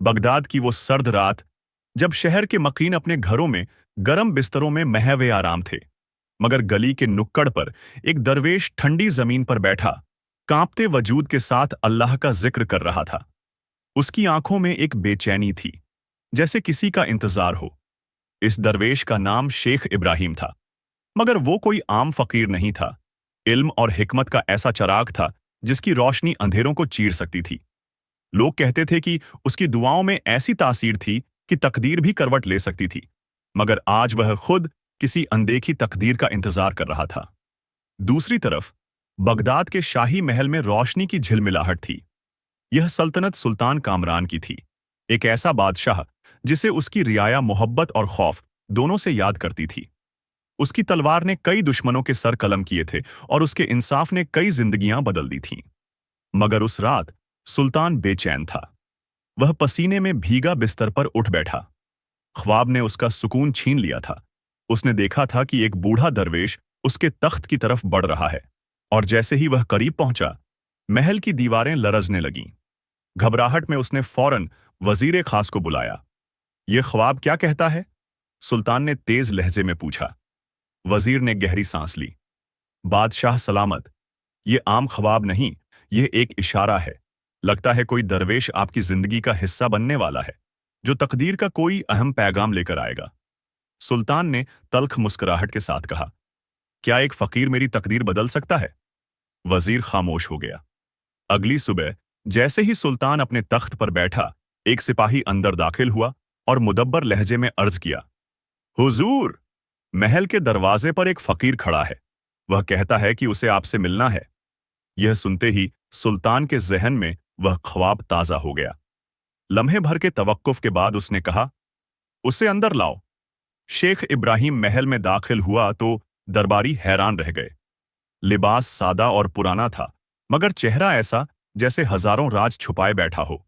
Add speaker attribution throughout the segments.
Speaker 1: Baghdad की वो सर्द रात, जब शहर के मकीन अपने घरों में गर्म बिस्तरों में महवे आराम थे, मगर गली के नुक्कड़ पर एक दरवेश ठंडी जमीन पर बैठा, कांपते वजूद के साथ अल्लाह का जिक्र कर रहा था। उसकी आंखों में एक बेचैनी थी, जैसे किसी का इंतजार हो। इस दरवेश का नाम शेख इब्राहिम था, मगर वो कोई आम फकीर नहीं था। इल्म और हिकमत का ऐसा चराग था जिसकी रोशनी अंधेरों को चीर सकती थी। लोग कहते थे कि उसकी दुआओं में ऐसी तासीर थी कि तकदीर भी करवट ले सकती थी, मगर आज वह खुद किसी अनदेखी तकदीर का इंतजार कर रहा था। दूसरी तरफ बगदाद के शाही महल में रोशनी की झिलमिलाहट थी। यह सल्तनत सुल्तान कामरान की थी, एक ऐसा बादशाह जिसे उसकी रियाया मोहब्बत और खौफ दोनों से याद करती थी। उसकी तलवार ने कई दुश्मनों के सर कलम किए थे और उसके इंसाफ ने कई जिंदगियां बदल दी थीं। मगर उस रात सुल्तान बेचैन था। वह पसीने में भीगा बिस्तर पर उठ बैठा। ख्वाब ने उसका सुकून छीन लिया था। उसने देखा था कि एक बूढ़ा दरवेश उसके तख्त की तरफ बढ़ रहा है, और जैसे ही वह करीब पहुंचा, महल की दीवारें लरजने लगीं। घबराहट में उसने फौरन वजीर खास को बुलाया। यह ख्वाब क्या कहता है? सुल्तान ने तेज लहजे में पूछा। वजीर ने गहरी सांस ली। बादशाह सलामत, ये आम ख्वाब नहीं, यह एक इशारा है। लगता है कोई दरवेश आपकी जिंदगी का हिस्सा बनने वाला है, जो तकदीर का कोई अहम पैगाम लेकर आएगा। सुल्तान ने तल्ख मुस्कुराहट के साथ कहा, क्या एक फकीर मेरी तकदीर बदल सकता है? वजीर खामोश हो गया। अगली सुबह जैसे ही सुल्तान अपने तख्त पर बैठा, एक सिपाही अंदर दाखिल हुआ और मुदब्बर लहजे में अर्ज किया, हुजूर, महल के दरवाजे पर एक फकीर खड़ा है। वह कहता है कि उसे आपसे मिलना है। यह सुनते ही सुल्तान के जहन में वह ख्वाब ताजा हो गया। लम्हे भर के तवक्कुफ के बाद उसने कहा, उसे अंदर लाओ। शेख इब्राहिम महल में दाखिल हुआ तो दरबारी हैरान रह गए। लिबास सादा और पुराना था, मगर चेहरा ऐसा जैसे हजारों राज छुपाए बैठा हो।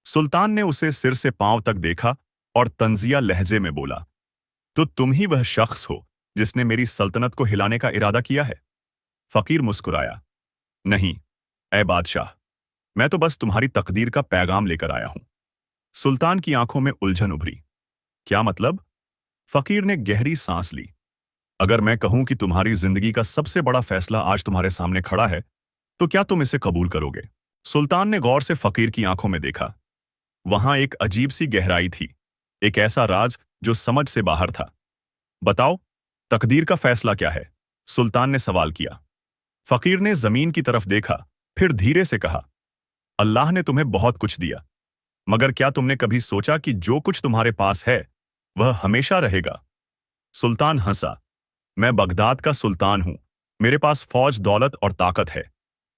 Speaker 1: सुल्तान ने उसे सिर से पांव तक देखा और तंजिया लहजे में बोला, तो तुम ही वह शख्स हो जिसने मेरी सल्तनत को हिलाने का इरादा किया है? फकीर मुस्कुराया, नहीं ऐ बादशाह, मैं तो बस तुम्हारी तकदीर का पैगाम लेकर आया हूं। सुल्तान की आंखों में उलझन उभरी। क्या मतलब? फकीर ने गहरी सांस ली। अगर मैं कहूं कि तुम्हारी जिंदगी का सबसे बड़ा फैसला आज तुम्हारे सामने खड़ा है, तो क्या तुम इसे कबूल करोगे? सुल्तान ने गौर से फकीर की आंखों में देखा। वहां एक अजीब सी गहराई थी, एक ऐसा राज जो समझ से बाहर था। बताओ, तकदीर का फैसला क्या है? सुल्तान ने सवाल किया। फकीर ने जमीन की तरफ देखा, फिर धीरे से कहा, अल्लाह ने तुम्हें बहुत कुछ दिया, मगर क्या तुमने कभी सोचा कि जो कुछ तुम्हारे पास है वह हमेशा रहेगा? सुल्तान हंसा, मैं बगदाद का सुल्तान हूं, मेरे पास फौज, दौलत और ताकत है।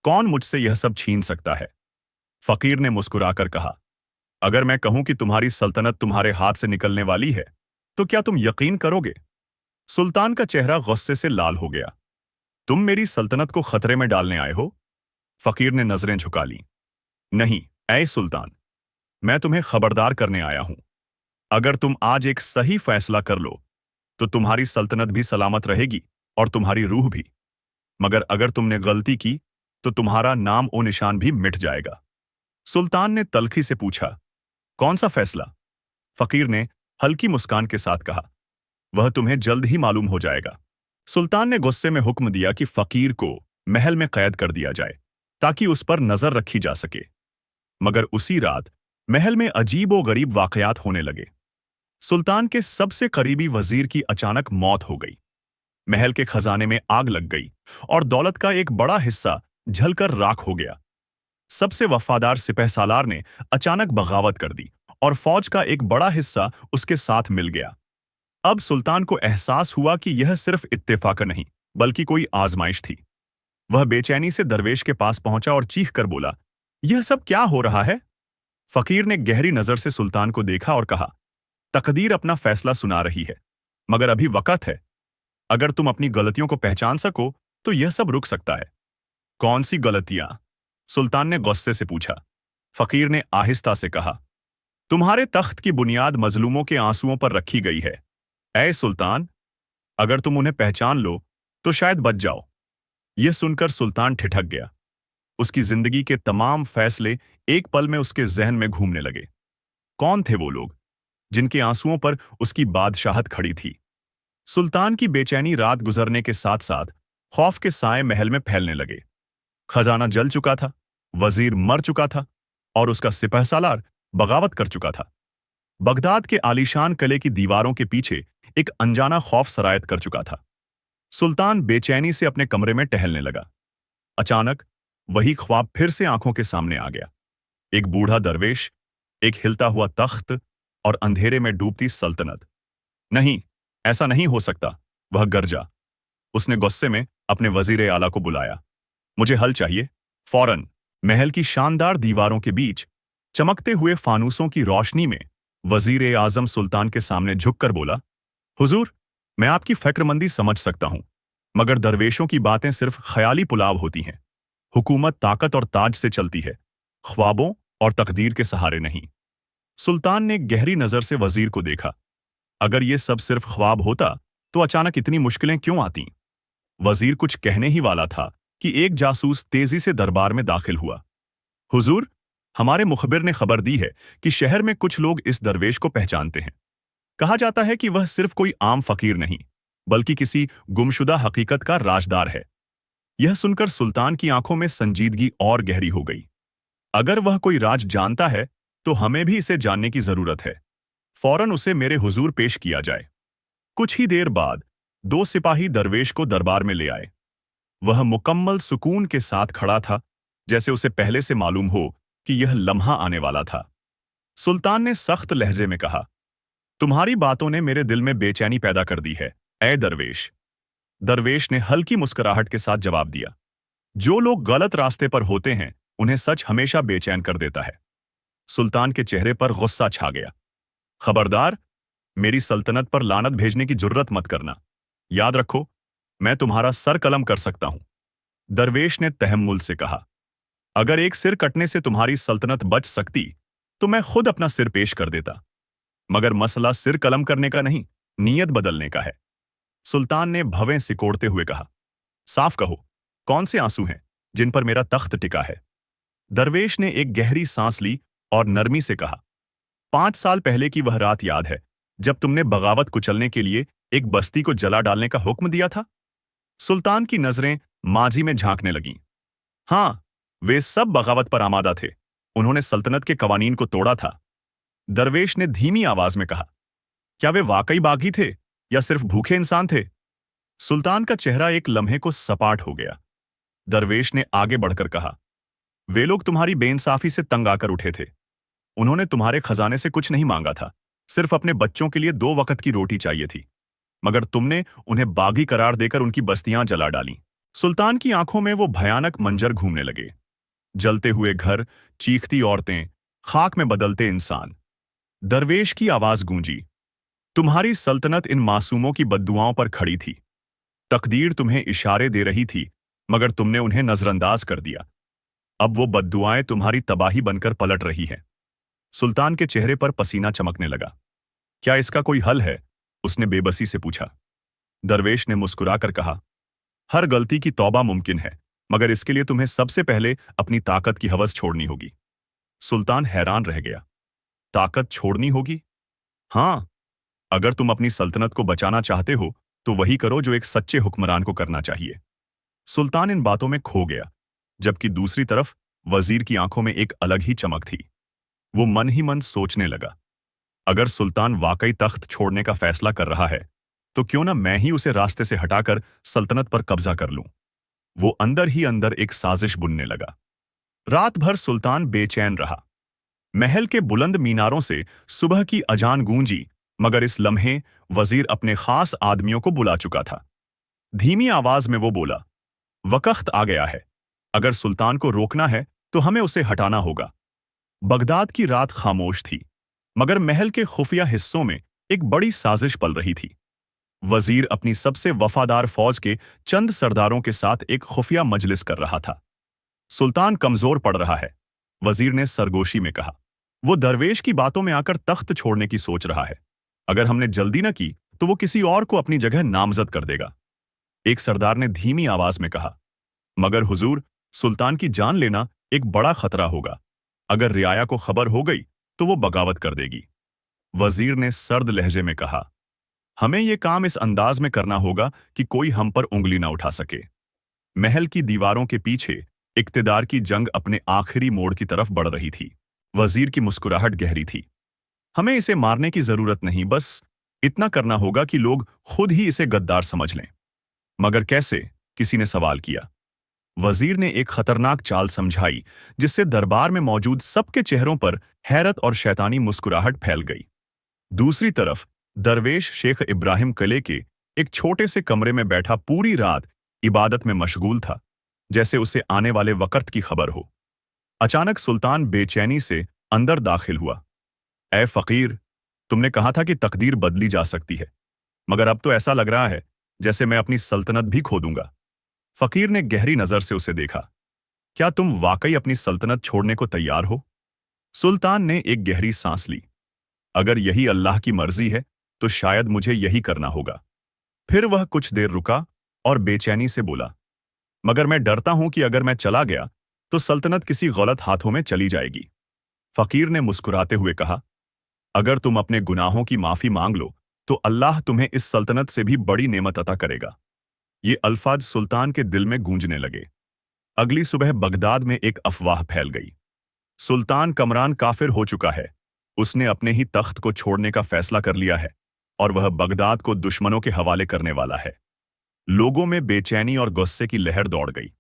Speaker 1: कौन मुझसे यह सब छीन सकता है? फकीर ने मुस्कुराकर कहा, अगर मैं कहूं कि तुम्हारी सल्तनत तुम्हारे हाथ से निकलने वाली है, तो क्या तुम यकीन करोगे? सुल्तान का चेहरा गुस्से से लाल हो गया। तुम मेरी सल्तनत को खतरे में डालने आए हो? फकीर ने नजरें झुका लीं। नहीं ऐ सुल्तान, मैं तुम्हें खबरदार करने आया हूं। अगर तुम आज एक सही फैसला कर लो, तो तुम्हारी सल्तनत भी सलामत रहेगी और तुम्हारी रूह भी। मगर अगर तुमने गलती की, तो तुम्हारा नाम ओ निशान भी मिट जाएगा। सुल्तान ने तल्खी से पूछा, कौन सा फैसला? फकीर ने हल्की मुस्कान के साथ कहा, वह तुम्हें जल्द ही मालूम हो जाएगा। सुल्तान ने गुस्से में हुक्म दिया कि फकीर को महल में कैद कर दिया जाए, ताकि उस पर नजर रखी जा सके। मगर उसी रात महल में अजीबो गरीब वाकयात होने लगे। सुल्तान के सबसे करीबी वजीर की अचानक मौत हो गई। महल के खजाने में आग लग गई और दौलत का एक बड़ा हिस्सा जलकर राख हो गया। सबसे वफादार सिपहसालार ने अचानक बगावत कर दी और फौज का एक बड़ा हिस्सा उसके साथ मिल गया। अब सुल्तान को एहसास हुआ कि यह सिर्फ इत्तेफाक नहीं, बल्कि कोई आजमाइश थी। वह बेचैनी से दरवेश के पास पहुंचा और चीख कर बोला, यह सब क्या हो रहा है? फकीर ने गहरी नजर से सुल्तान को देखा और कहा, तकदीर अपना फैसला सुना रही है, मगर अभी वक्त है। अगर तुम अपनी गलतियों को पहचान सको, तो यह सब रुक सकता है। कौन सी गलतियां? सुल्तान ने गुस्से से पूछा। फकीर ने आहिस्ता से कहा, तुम्हारे तख्त की बुनियाद मजलूमों के आंसुओं पर रखी गई है। ऐ सुल्तान, अगर तुम उन्हें पहचान लो, तो शायद बच जाओ। यह सुनकर सुल्तान ठिठक गया। उसकी जिंदगी के तमाम फैसले एक पल में उसके जहन में घूमने लगे। कौन थे वो लोग जिनके आंसुओं पर उसकी बादशाहत खड़ी थी? सुल्तान की बेचैनी रात गुजरने के साथ साथ खौफ के साए महल में फैलने लगे। खजाना जल चुका था, वजीर मर चुका था और उसका सिपहसालार बगावत कर चुका था। बगदाद के आलीशान किले की दीवारों के पीछे एक अनजाना खौफ सरायत कर चुका था। सुल्तान बेचैनी से अपने कमरे में टहलने लगा। अचानक वही ख्वाब फिर से आंखों के सामने आ गया। एक बूढ़ा दरवेश, एक हिलता हुआ तख्त और अंधेरे में डूबती सल्तनत। नहीं, ऐसा नहीं हो सकता, वह गरजा। उसने गुस्से में अपने वजीर आला को बुलाया। मुझे हल चाहिए, फौरन। महल की शानदार दीवारों के बीच चमकते हुए फानूसों की रोशनी में वजीर आजम सुल्तान के सामने झुककर बोला, हुजूर, मैं आपकी फिक्रमंदी समझ सकता हूं, मगर दरवेशों की बातें सिर्फ ख्याली पुलाव होती हैं। हुकूमत ताकत और ताज से चलती है, ख्वाबों और तकदीर के सहारे नहीं। सुल्तान ने गहरी नजर से वजीर को देखा। अगर ये सब सिर्फ ख्वाब होता तो अचानक इतनी मुश्किलें क्यों आती? वजीर कुछ कहने ही वाला था कि एक जासूस तेजी से दरबार में दाखिल हुआ। हुजूर, हमारे मुखबिर ने खबर दी है कि शहर में कुछ लोग इस दरवेश को पहचानते हैं। कहा जाता है कि वह सिर्फ कोई आम फकीर नहीं, बल्कि किसी गुमशुदा हकीकत का राजदार है। यह सुनकर सुल्तान की आंखों में संजीदगी और गहरी हो गई। अगर वह कोई राज जानता है तो हमें भी इसे जानने की जरूरत है। फौरन उसे मेरे हुजूर पेश किया जाए। कुछ ही देर बाद दो सिपाही दरवेश को दरबार में ले आए। वह मुकम्मल सुकून के साथ खड़ा था, जैसे उसे पहले से मालूम हो कि यह लम्हा आने वाला था। सुल्तान ने सख्त लहजे में कहा, तुम्हारी बातों ने मेरे दिल में बेचैनी पैदा कर दी है, ए दरवेश। दरवेश ने हल्की मुस्कुराहट के साथ जवाब दिया, जो लोग गलत रास्ते पर होते हैं उन्हें सच हमेशा बेचैन कर देता है। सुल्तान के चेहरे पर गुस्सा छा गया। खबरदार, मेरी सल्तनत पर लानत भेजने की जुर्रत मत करना। याद रखो, मैं तुम्हारा सर कलम कर सकता हूं। दरवेश ने तहम्मुल से कहा, अगर एक सिर कटने से तुम्हारी सल्तनत बच सकती तो मैं खुद अपना सिर पेश कर देता, मगर मसला सिर कलम करने का नहीं, नीयत बदलने का है। सुल्तान ने भवें सिकोड़ते हुए कहा, साफ कहो, कौन से आंसू हैं जिन पर मेरा तख्त टिका है? दरवेश ने एक गहरी सांस ली और नरमी से कहा, 5 साल पहले की वह रात याद है जब तुमने बगावत कुचलने के लिए एक बस्ती को जला डालने का हुक्म दिया था? सुल्तान की नजरें माजी में झांकने लगीं। हाँ, वे सब बगावत पर आमादा थे। उन्होंने सल्तनत के कवानीन को तोड़ा था। दरवेश ने धीमी आवाज में कहा, क्या वे वाकई बागी थे या सिर्फ भूखे इंसान थे? सुल्तान का चेहरा एक लम्हे को सपाट हो गया। दरवेश ने आगे बढ़कर कहा, वे लोग तुम्हारी बेइंसाफी से तंग आकर उठे थे। उन्होंने तुम्हारे खजाने से कुछ नहीं मांगा था, सिर्फ अपने बच्चों के लिए 2 वक्त की रोटी चाहिए थी, मगर तुमने उन्हें बागी करार देकर उनकी बस्तियां जला डाली। सुल्तान की आंखों में वो भयानक मंजर घूमने लगे। जलते हुए घर, चीखती औरतें, खाक में बदलते इंसान। दरवेश की आवाज गूंजी, तुम्हारी सल्तनत इन मासूमों की बद्दुआओं पर खड़ी थी। तकदीर तुम्हें इशारे दे रही थी, मगर तुमने उन्हें नजरअंदाज कर दिया। अब वो बद्दुआएं तुम्हारी तबाही बनकर पलट रही हैं। सुल्तान के चेहरे पर पसीना चमकने लगा। क्या इसका कोई हल है? उसने बेबसी से पूछा। दरवेश ने मुस्कुराकर कहा, हर गलती की तौबा मुमकिन है, मगर इसके लिए तुम्हें सबसे पहले अपनी ताकत की हवस छोड़नी होगी। सुल्तान हैरान रह गया। ताकत छोड़नी होगी? हाँ, अगर तुम अपनी सल्तनत को बचाना चाहते हो तो वही करो जो एक सच्चे हुक्मरान को करना चाहिए। सुल्तान इन बातों में खो गया, जबकि दूसरी तरफ वजीर की आंखों में एक अलग ही चमक थी। वो मन ही मन सोचने लगा, अगर सुल्तान वाकई तख्त छोड़ने का फैसला कर रहा है तो क्यों ना मैं ही उसे रास्ते से हटाकर सल्तनत पर कब्जा कर लूं। वो अंदर ही अंदर एक साजिश बुनने लगा। रात भर सुल्तान बेचैन रहा। महल के बुलंद मीनारों से सुबह की अजान गूंजी, मगर इस लम्हे वजीर अपने खास आदमियों को बुला चुका था। धीमी आवाज में वो बोला, वक्त आ गया है। अगर सुल्तान को रोकना है तो हमें उसे हटाना होगा। बगदाद की रात खामोश थी, मगर महल के खुफिया हिस्सों में एक बड़ी साजिश पल रही थी। वजीर अपनी सबसे वफादार फौज के चंद सरदारों के साथ एक खुफिया मजलिस कर रहा था। सुल्तान कमजोर पड़ रहा है, वजीर ने सरगोशी में कहा। वो दरवेश की बातों में आकर तख्त छोड़ने की सोच रहा है। अगर हमने जल्दी न की तो वो किसी और को अपनी जगह नामजद कर देगा। एक सरदार ने धीमी आवाज में कहा, मगर हुजूर, सुल्तान की जान लेना एक बड़ा खतरा होगा। अगर रियाया को खबर हो गई तो वो बगावत कर देगी। वजीर ने सर्द लहजे में कहा, हमें ये काम इस अंदाज में करना होगा कि कोई हम पर उंगली ना उठा सके। महल की दीवारों के पीछे इक्तदार की जंग अपने आखिरी मोड़ की तरफ बढ़ रही थी। वजीर की मुस्कुराहट गहरी थी। हमें इसे मारने की जरूरत नहीं, बस इतना करना होगा कि लोग खुद ही इसे गद्दार समझ लें। मगर कैसे? किसी ने सवाल किया। वजीर ने एक खतरनाक चाल समझाई, जिससे दरबार में मौजूद सबके चेहरों पर हैरत और शैतानी मुस्कुराहट फैल गई। दूसरी तरफ दरवेश शेख इब्राहिम किले के एक छोटे से कमरे में बैठा पूरी रात इबादत में मशगूल था, जैसे उसे आने वाले वक्त की खबर हो। अचानक सुल्तान बेचैनी से अंदर दाखिल हुआ। ऐ फकीर, तुमने कहा था कि तकदीर बदली जा सकती है, मगर अब तो ऐसा लग रहा है जैसे मैं अपनी सल्तनत भी खो दूंगा। फकीर ने गहरी नजर से उसे देखा। क्या तुम वाकई अपनी सल्तनत छोड़ने को तैयार हो? सुल्तान ने एक गहरी सांस ली। अगर यही अल्लाह की मर्जी है तो शायद मुझे यही करना होगा। फिर वह कुछ देर रुका और बेचैनी से बोला, मगर मैं डरता हूं कि अगर मैं चला गया तो सल्तनत किसी गलत हाथों में चली जाएगी। फकीर ने मुस्कुराते हुए कहा, अगर तुम अपने गुनाहों की माफी मांग लो तो अल्लाह तुम्हें इस सल्तनत से भी बड़ी नेमत अता करेगा। ये अल्फाज सुल्तान के दिल में गूंजने लगे। अगली सुबह बगदाद में एक अफवाह फैल गई। सुल्तान कमरान काफिर हो चुका है। उसने अपने ही तख्त को छोड़ने का फैसला कर लिया है और वह बगदाद को दुश्मनों के हवाले करने वाला है। लोगों में बेचैनी और गुस्से की लहर दौड़ गई।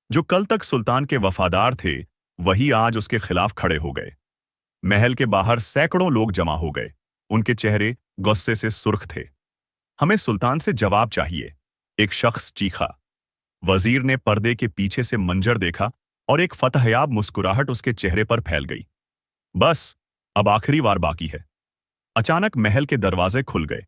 Speaker 1: जो कल तक सुल्तान के वफादार थे, वही आज उसके खिलाफ खड़े हो गए। महल के बाहर सैकड़ों लोग जमा हो गए। उनके चेहरे गुस्से से सुर्ख थे। हमें सुल्तान से जवाब चाहिए, एक शख्स चीखा। वजीर ने पर्दे के पीछे से मंजर देखा और एक फतहयाब मुस्कुराहट उसके चेहरे पर फैल गई। बस, अब आखिरी वार बाकी है। अचानक महल के दरवाजे खुल गए।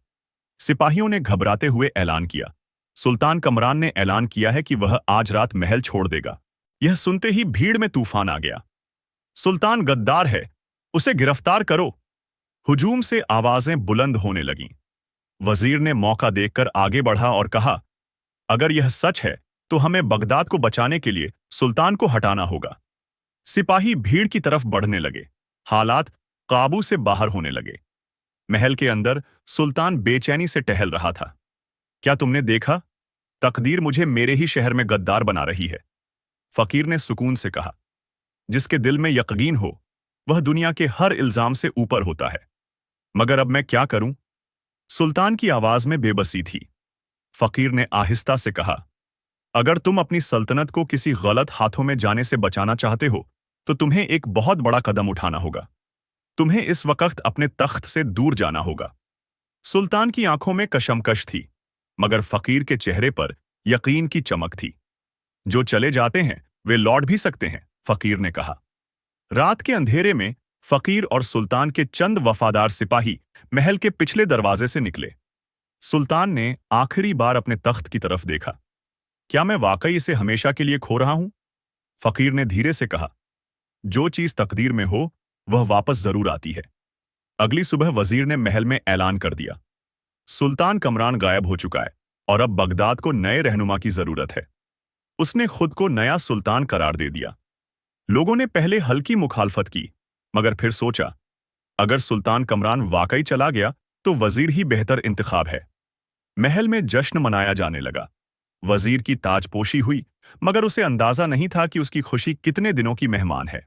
Speaker 1: सिपाहियों ने घबराते हुए ऐलान किया, सुल्तान कमरान ने ऐलान किया है कि वह आज रात महल छोड़ देगा। यह सुनते ही भीड़ में तूफान आ गया। सुल्तान गद्दार है, उसे गिरफ्तार करो। हुजूम से आवाजें बुलंद होने लगीं। वजीर ने मौका देखकर आगे बढ़ा और कहा, अगर यह सच है तो हमें बगदाद को बचाने के लिए सुल्तान को हटाना होगा। सिपाही भीड़ की तरफ बढ़ने लगे। हालात काबू से बाहर होने लगे। महल के अंदर सुल्तान बेचैनी से टहल रहा था। क्या तुमने देखा? तकदीर मुझे मेरे ही शहर में गद्दार बना रही है। फकीर ने सुकून से कहा, जिसके दिल में यकीन हो वह दुनिया के हर इल्जाम से ऊपर होता है। मगर अब मैं क्या करूं? सुल्तान की आवाज में बेबसी थी। फकीर ने आहिस्ता से कहा, अगर तुम अपनी सल्तनत को किसी गलत हाथों में जाने से बचाना चाहते हो तो तुम्हें एक बहुत बड़ा कदम उठाना होगा। तुम्हें इस वक्त अपने तख्त से दूर जाना होगा। सुल्तान की आंखों में कशमकश थी, मगर फकीर के चेहरे पर यकीन की चमक थी। जो चले जाते हैं वे लौट भी सकते हैं, फकीर ने कहा। रात के अंधेरे में फकीर और सुल्तान के चंद वफादार सिपाही महल के पिछले दरवाजे से निकले। सुल्तान ने आखिरी बार अपने तख्त की तरफ देखा। क्या मैं वाकई इसे हमेशा के लिए खो रहा हूं? फकीर ने धीरे से कहा, जो चीज तकदीर में हो वह वापस जरूर आती है। अगली सुबह वजीर ने महल में ऐलान कर दिया, सुल्तान कमरान गायब हो चुका है और अब बगदाद को नए रहनुमा की जरूरत है। उसने खुद को नया सुल्तान करार दे दिया। लोगों ने पहले हल्की मुखालफत की, मगर फिर सोचा, अगर सुल्तान कमरान वाकई चला गया तो वजीर ही बेहतर इंतखाब है। महल में जश्न मनाया जाने लगा। वजीर की ताजपोशी हुई, मगर उसे अंदाजा नहीं था कि उसकी खुशी कितने दिनों की मेहमान है।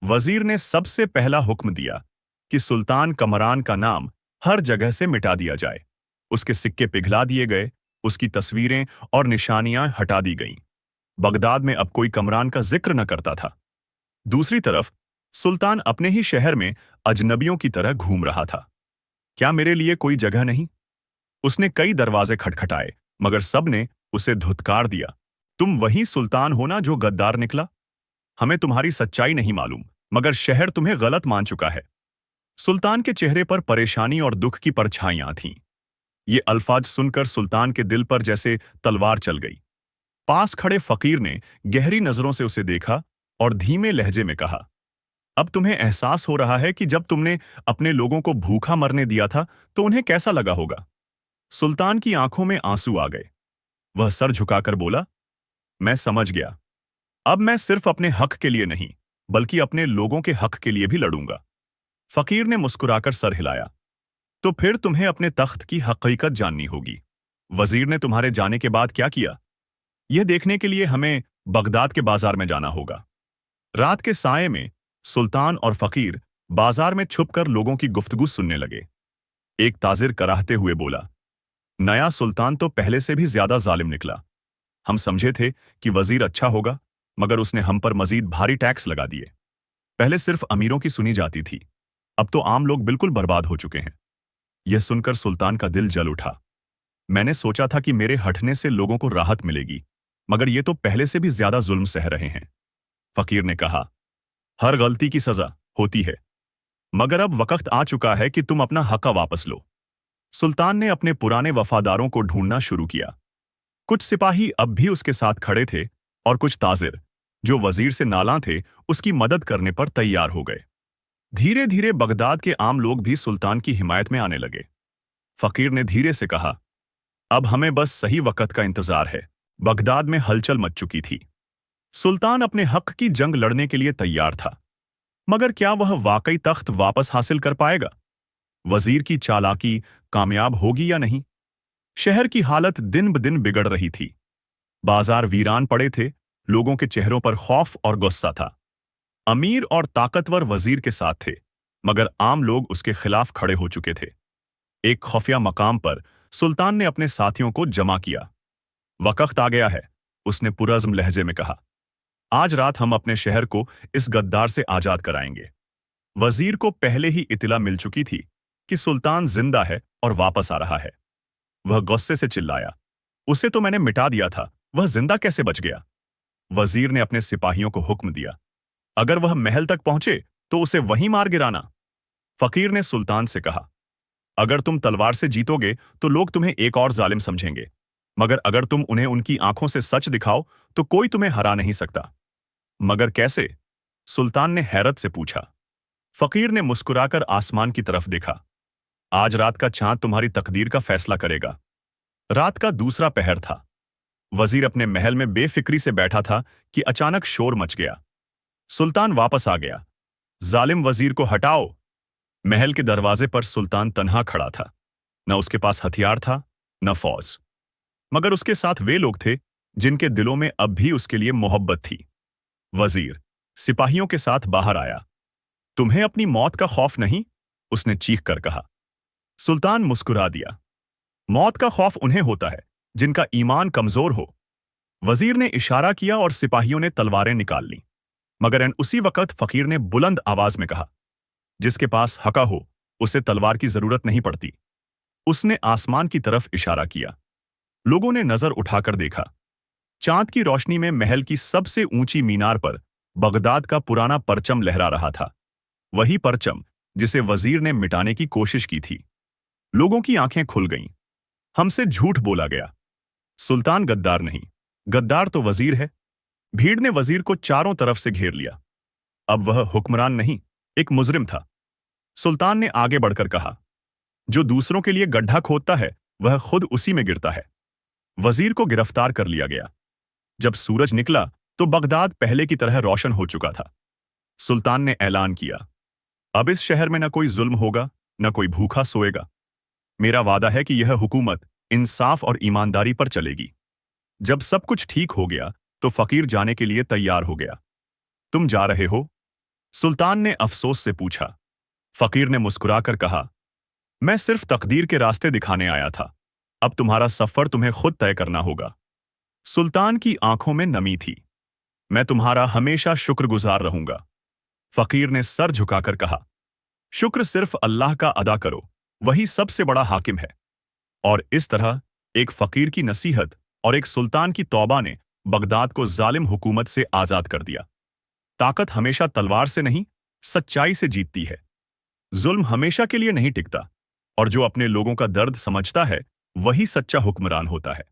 Speaker 1: वजीर ने सबसे पहला हुक्म दिया कि सुल्तान कमरान का नाम हर जगह से मिटा दिया जाए। उसके सिक्के पिघला दिए गए, उसकी तस्वीरें और निशानियां हटा दी गईं। बगदाद में अब कोई कमरान का जिक्र न करता था। दूसरी तरफ सुल्तान अपने ही शहर में अजनबियों की तरह घूम रहा था। क्या मेरे लिए कोई जगह नहीं? उसने कई दरवाजे खटखटाए, मगर सबने उसे धुतकार दिया। तुम वही सुल्तान हो ना जो गद्दार निकला? हमें तुम्हारी सच्चाई नहीं मालूम, मगर शहर तुम्हें गलत मान चुका है। सुल्तान के चेहरे पर परेशानी और दुख की परछाइयां थीं। ये अल्फाज सुनकर सुल्तान के दिल पर जैसे तलवार चल गई। पास खड़े फकीर ने गहरी नजरों से उसे देखा और धीमे लहजे में कहा, अब तुम्हें एहसास हो रहा है कि जब तुमने अपने लोगों को भूखा मरने दिया था तो उन्हें कैसा लगा होगा। सुल्तान की आंखों में आंसू आ गए। वह सर झुकाकर बोला, मैं समझ गया। अब मैं सिर्फ अपने हक के लिए नहीं, बल्कि अपने लोगों के हक के लिए भी लड़ूंगा। फकीर ने मुस्कुराकर सर हिलाया। तो फिर तुम्हें अपने तख्त की हकीकत जाननी होगी। वजीर ने तुम्हारे जाने के बाद क्या किया, यह देखने के लिए हमें बगदाद के बाजार में जाना होगा। रात के साये में सुल्तान और फकीर बाजार में छुपकर लोगों की गुफ्तगू सुनने लगे। एक ताजिर कराहते हुए बोला, नया सुल्तान तो पहले से भी ज्यादा जालिम निकला। हम समझे थे कि वजीर अच्छा होगा, मगर उसने हम पर मजीद भारी टैक्स लगा दिए। पहले सिर्फ अमीरों की सुनी जाती थी, अब तो आम लोग बिल्कुल बर्बाद हो चुके हैं। यह सुनकर सुल्तान का दिल जल उठा। मैंने सोचा था कि मेरे हटने से लोगों को राहत मिलेगी, मगर ये तो पहले से भी ज्यादा जुल्म सह रहे हैं। फकीर ने कहा, हर गलती की सजा होती है, मगर अब वक्त आ चुका है कि तुम अपना हक वापस लो। सुल्तान ने अपने पुराने वफादारों को ढूंढना शुरू किया। कुछ सिपाही अब भी उसके साथ खड़े थे और कुछ ताजिर, जो वजीर से नालां थे, उसकी मदद करने पर तैयार हो गए। धीरे धीरे बगदाद के आम लोग भी सुल्तान की हिमायत में आने लगे। फकीर ने धीरे से कहा, अब हमें बस सही वक्त का इंतजार है। बगदाद में हलचल मच चुकी थी। सुल्तान अपने हक की जंग लड़ने के लिए तैयार था, मगर क्या वह वाकई तख्त वापस हासिल कर पाएगा? वजीर की चालाकी कामयाब होगी या नहीं? शहर की हालत दिन ब दिन बिगड़ रही थी। बाजार वीरान पड़े थे, लोगों के चेहरों पर खौफ और गुस्सा था। अमीर और ताकतवर वजीर के साथ थे, मगर आम लोग उसके खिलाफ खड़े हो चुके थे। एक खुफिया मकाम पर सुल्तान ने अपने साथियों को जमा किया। वक्त आ गया है, उसने पुरज़्म लहजे में कहा। आज रात हम अपने शहर को इस गद्दार से आजाद कराएंगे। वजीर को पहले ही इत्तला मिल चुकी थी कि सुल्तान जिंदा है और वापस आ रहा है। वह गुस्से से चिल्लाया, उसे तो मैंने मिटा दिया था, वह जिंदा कैसे बच गया? वजीर ने अपने सिपाहियों को हुक्म दिया, अगर वह महल तक पहुंचे तो उसे वहीं मार गिराना। फकीर ने सुल्तान से कहा, अगर तुम तलवार से जीतोगे तो लोग तुम्हें एक और जालिम समझेंगे, मगर अगर तुम उन्हें उनकी आंखों से सच दिखाओ तो कोई तुम्हें हरा नहीं सकता। मगर कैसे? सुल्तान ने हैरत से पूछा। फकीर ने मुस्कुराकर आसमान की तरफ देखा। आज रात का चांद तुम्हारी तकदीर का फैसला करेगा। रात का दूसरा पहर था। वजीर अपने महल में बेफिक्री से बैठा था कि अचानक शोर मच गया। सुल्तान वापस आ गया। जालिम वजीर को हटाओ। महल के दरवाजे पर सुल्तान तन्हा खड़ा था। न उसके पास हथियार था, न फौज, मगर उसके साथ वे लोग थे जिनके दिलों में अब भी उसके लिए मोहब्बत थी। वजीर सिपाहियों के साथ बाहर आया। तुम्हें अपनी मौत का खौफ नहीं? उसने चीख कर कहा। सुल्तान मुस्कुरा दिया। मौत का खौफ उन्हें होता है जिनका ईमान कमजोर हो। वजीर ने इशारा किया और सिपाहियों ने तलवारें निकाल लीं। मगर उसी वक्त फकीर ने बुलंद आवाज में कहा, जिसके पास हका हो उसे तलवार की जरूरत नहीं पड़ती। उसने आसमान की तरफ इशारा किया। लोगों ने नजर उठाकर देखा। चांद की रोशनी में महल की सबसे ऊंची मीनार पर बगदाद का पुराना परचम लहरा रहा था। वही परचम जिसे वजीर ने मिटाने की कोशिश की थी। लोगों की आंखें खुल गईं। हमसे झूठ बोला गया। सुल्तान गद्दार नहीं, गद्दार तो वजीर है। भीड़ ने वजीर को चारों तरफ से घेर लिया। अब वह हुक्मरान नहीं, एक मुजरिम था। सुल्तान ने आगे बढ़कर कहा, जो दूसरों के लिए गड्ढा खोदता है वह खुद उसी में गिरता है। वजीर को गिरफ्तार कर लिया गया। जब सूरज निकला तो बगदाद पहले की तरह रोशन हो चुका था। सुल्तान ने ऐलान किया, अब इस शहर में न कोई जुल्म होगा, न कोई भूखा सोएगा। मेरा वादा है कि यह हुकूमत इंसाफ और ईमानदारी पर चलेगी। जब सब कुछ ठीक हो गया तो फकीर जाने के लिए तैयार हो गया। तुम जा रहे हो? सुल्तान ने अफसोस से पूछा। फकीर ने मुस्कुराकर कहा, मैं सिर्फ तकदीर के रास्ते दिखाने आया था। अब तुम्हारा सफर तुम्हें खुद तय करना होगा। सुल्तान की आंखों में नमी थी। मैं तुम्हारा हमेशा शुक्रगुजार रहूंगा। फकीर ने सर झुकाकर कहा, शुक्र सिर्फ अल्लाह का अदा करो, वही सबसे बड़ा हाकिम है। और इस तरह एक फकीर की नसीहत और एक सुल्तान की तौबा ने बगदाद को जालिम हुकूमत से आजाद कर दिया। ताकत हमेशा तलवार से नहीं, सच्चाई से जीतती है। जुल्म हमेशा के लिए नहीं टिकता, और जो अपने लोगों का दर्द समझता है वही सच्चा हुक्मरान होता है।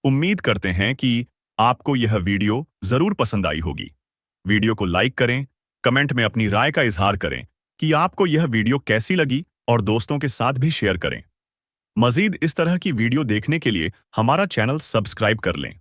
Speaker 1: उम्मीद करते हैं कि आपको यह वीडियो जरूर पसंद आई होगी। वीडियो को लाइक करें, कमेंट में अपनी राय का इजहार करें कि आपको यह वीडियो कैसी लगी और दोस्तों के साथ भी शेयर करें। मजीद इस तरह की वीडियो देखने के लिए हमारा चैनल सब्सक्राइब कर लें।